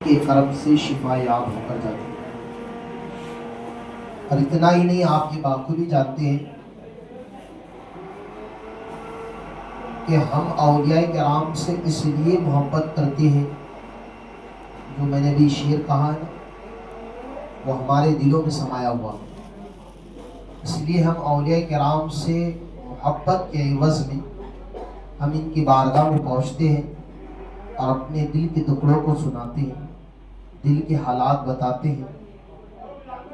کے کرم سے شفا یاب ہو کر جاتے ہیں۔ اور اتنا ہی نہیں، آپ یہ بخوبی جانتے ہیں کہ ہم اولیاء کرام سے اس لیے محبت کرتے ہیں، جو میں نے بھی شعر کہا ہے وہ ہمارے دلوں میں سمایا ہوا، اس لیے ہم اولیاء کرام سے محبت کے عوض میں ہم ان کی بارگاہ میں پہنچتے ہیں اور اپنے دل کے ٹکڑوں کو سناتے ہیں، دل کے حالات بتاتے ہیں۔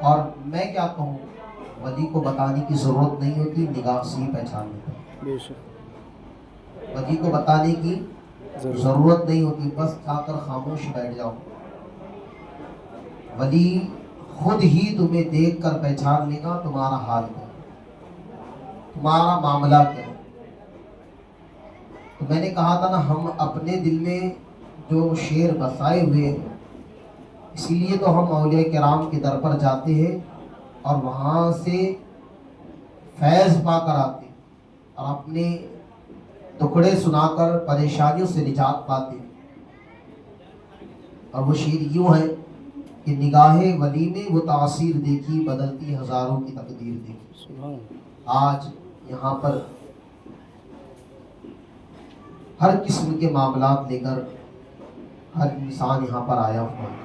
اور میں کیا کہوں، ولی کو بتانے کی ضرورت نہیں ہوتی، نگاہ سے ہی پہچان لیتا ہے۔ ولی کو بتانے کی ضرورت نہیں ہوتی، بس جا کر خاموش بیٹھ جاؤ، ولی خود ہی تمہیں دیکھ کر پہچان لے گا تمہارا حال کیا ہے، تمہارا معاملہ کیا ہے۔ تو میں نے کہا تھا نا، ہم اپنے دل میں جو شعر بسائے ہوئے ہیں، اسی لیے تو ہم اولیاء کرام کے در پر جاتے ہیں اور وہاں سے فیض پا کر آتے ہیں اور اپنے ٹکڑے سنا کر پریشانیوں سے نجات پاتے ہیں۔ اور وہ شعر یوں ہے کہ نگاہ ولی میں وہ تاثیر دیکھی، بدلتی ہزاروں کی تقدیر دیکھی۔ آج یہاں پر ہر قسم کے معاملات لے کر ہر انسان یہاں پر آیا ہوا ہے،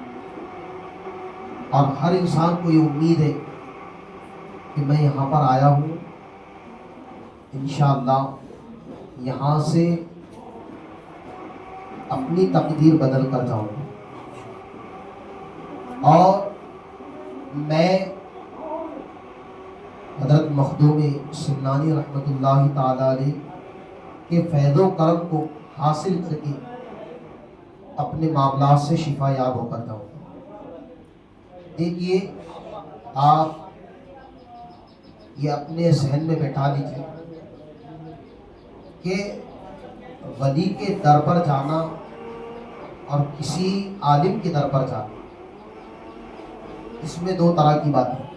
اور ہر انسان کو یہ امید ہے کہ میں یہاں پر آیا ہوں، انشاءاللہ یہاں سے اپنی تقدیر بدل کر جاؤں گا۔ اور میں حضرت مخدوم سمنانی رحمۃ اللہ تعالی علیہ کے فیض و کرم کو حاصل کر کے اپنے معاملات سے شفا یاب ہو کر جاؤں گا۔ دیکھیے، آپ یہ اپنے ذہن میں بیٹھا لیجیے کہ ولی کے در پر جانا اور کسی عالم کے در پر جانا، اس میں دو طرح کی بات ہے۔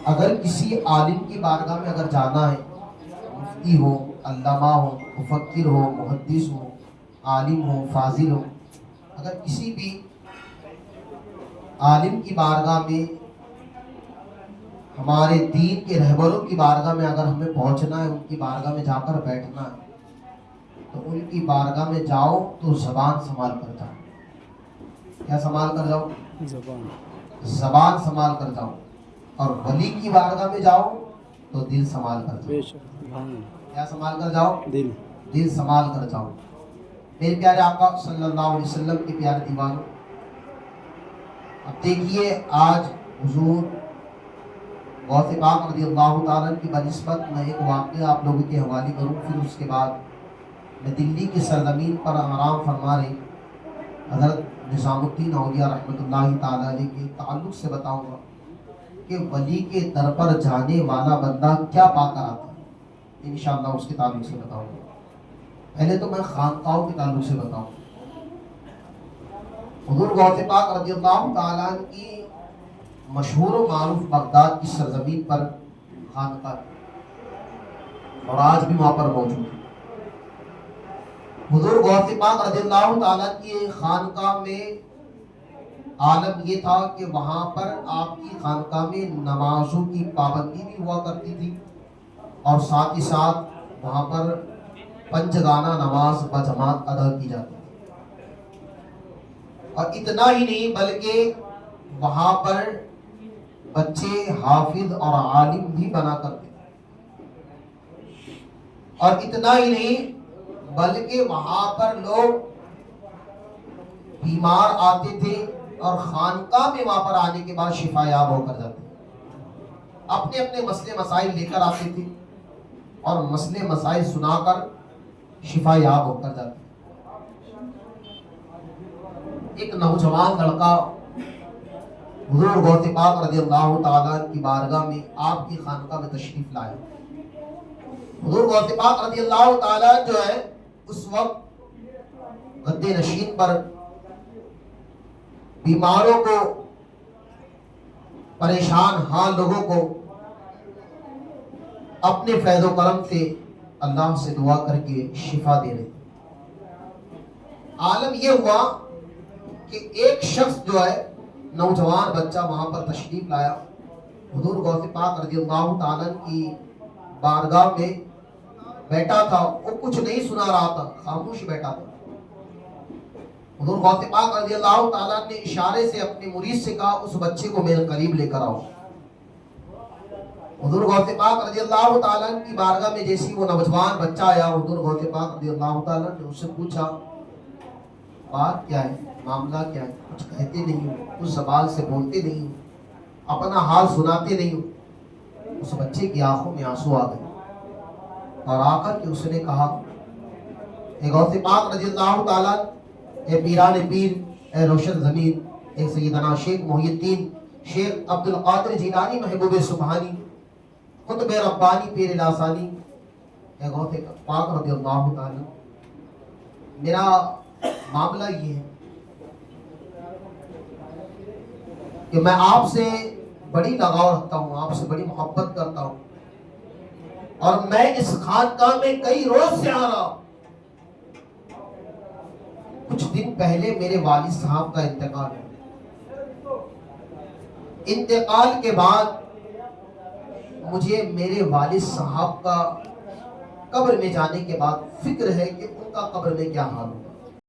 اگر کسی عالم کی بارگاہ میں اگر جانا ہے، مفتی ہو، علامہ ہو، مفکر ہو، محدث ہو، عالم ہو، فاضل ہو، اگر کسی بھی عالم کی بارگاہ میں، ہمارے دین کے رہبروں کی بارگاہ میں اگر ہمیں پہنچنا ہے، ان کی بارگاہ میں جا کر بیٹھنا ہے، تو ان کی بارگاہ میں جاؤ تو زبان سنبھال کر جاؤ۔ کیا سنبھال کر جاؤ؟ زبان سنبھال کر جاؤ۔ اور ولی کی بارگاہ میں جاؤ تو دل سنبھال کر جاؤ۔ کیا سنبھال کر جاؤ؟ دل سنبھال کر جاؤ۔ میرے پیارے آقا صلی اللہ علیہ وسلم کے پیارے دیوانوں، اب دیکھیے، آج حضور غوث پاک رضی اللہ تعالیٰ کی بنسبت میں ایک واقعہ آپ لوگوں کے حوالے کروں، پھر اس کے بعد میں دلی کی سرزمین پر آرام فرما رہے حضرت نظام الدین اولیاء رحمۃ اللہ تعالیٰ علیہ کے تعلق سے بتاؤں گا کہ ولی کے در پر جانے والا بندہ کیا پا کر آتا ہے، انشاءاللہ اس کے تعلق سے بتاؤں گا۔ پہلے تو میں خانقاہوں کے تعلق سے بتاؤں گا۔ حضور غوث پاک رضی اللہ تعالیٰ کی مشہور و معروف بغداد کی سرزمین پر خانقاہ، اور آج بھی وہاں پر موجود ہے۔ حضور غوث پاک رضی اللہ تعالیٰ کی خانقاہ میں عالم یہ تھا کہ وہاں پر آپ کی خانقاہ میں نمازوں کی پابندی بھی ہوا کرتی تھی، اور ساتھ ہی ساتھ وہاں پر پنجگانہ نماز بجماعت ادا کی جاتی تھی۔ اور اتنا ہی نہیں بلکہ وہاں پر بچے حافظ اور عالم بھی بنا کرتے تھے۔ اور اتنا ہی نہیں بلکہ وہاں پر لوگ بیمار آتے تھے اور خانقاہ میں وہاں پر آنے کے بعد شفا یاب ہو کر جاتے، اپنے اپنے مسئلے مسائل لے کر آتے تھے اور مسئلے مسائل سنا کر شفا یاب ہو کر جاتے۔ ایک نوجوان لڑکا حضور غوث پاک رضی اللہ تعالیٰ کی بارگاہ میں آپ کی خانقاہ میں تشریف لائے۔ حضور غوث پاک رضی اللہ تعالیٰ جو ہے اس وقت گدے نشین پر بیماروں کو، پریشان حال لوگوں کو اپنے فیض و کرم سے اللہ سے دعا کر کے شفا دے رہے۔ عالم یہ ہوا کہ ایک شخص جو ہے نوجوان بچہ وہاں پر تشریف لایا، حضور غوث پاک رضی اللہ تعالیٰ کی بارگاہ میں بیٹھا تھا، وہ کچھ نہیں سنا رہا تھا، خاموش بیٹھا تھا۔ حضور غوث پاک رضی اللہ تعالیٰ نے اشارے سے اپنے مرید سے کہا اس بچے کو میرے قریب لے کر آؤ۔ حضور غوث پاک رضی اللہ تعالیٰ کی بارگاہ میں جیسی وہ نوجوان بچہ آیا، حضور غوث پاک رضی اللہ تعالیٰ نے اس سے پوچھا بات کیا ہے، معاملہ کیا ہے؟ کچھ کہتے نہیں ہو، کچھ زبان سے بولتے نہیں ہو، اپنا حال سناتے نہیں ہو۔ اس بچے کی آنکھوں میں آنسو آ گئے اور آ کر کے اس نے کہا اے غوث پاک رضی اللہ تعالیٰ، اے پیران پیر، اے روشن ضمیر، اے سیدنا شیخ محی الدین شیخ عبد القادر جیلانی محبوب سبحانی قطب ربانی پیر لاسانی، اے غوث پاک رضی اللہ تعالیٰ، میرا معاملہ یہ ہے کہ میں آپ سے بڑی لگاؤ رکھتا ہوں، آپ سے بڑی محبت کرتا ہوں، اور میں اس خانقاہ میں کئی روز سے آ رہا ہوں۔ کچھ دن پہلے میرے والد صاحب کا انتقال ہے، انتقال کے بعد مجھے میرے والد صاحب کا قبر میں جانے کے بعد فکر ہے کہ ان کا قبر میں کیا حال ہوگا۔